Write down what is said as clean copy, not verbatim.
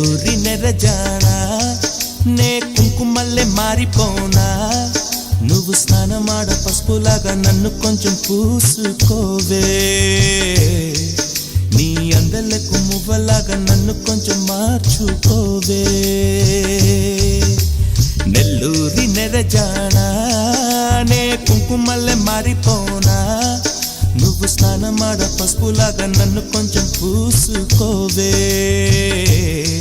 నెల్లూరి నెరజానా నే కుంకుమల్లె మారిపోనా నువ్వు స్నానమాడ పసుపులాగా నన్ను కొంచెం పూసుకోవే నీ అందలకు మువ్వలాగా నన్ను కొంచెం మార్చుకోవే నెల్లూరి నెరజానా నే కుంకుమల్లె మారిపోనా నువ్వు స్నానమాడ పసుపులాగా నన్ను కొంచెం పూసుకోవే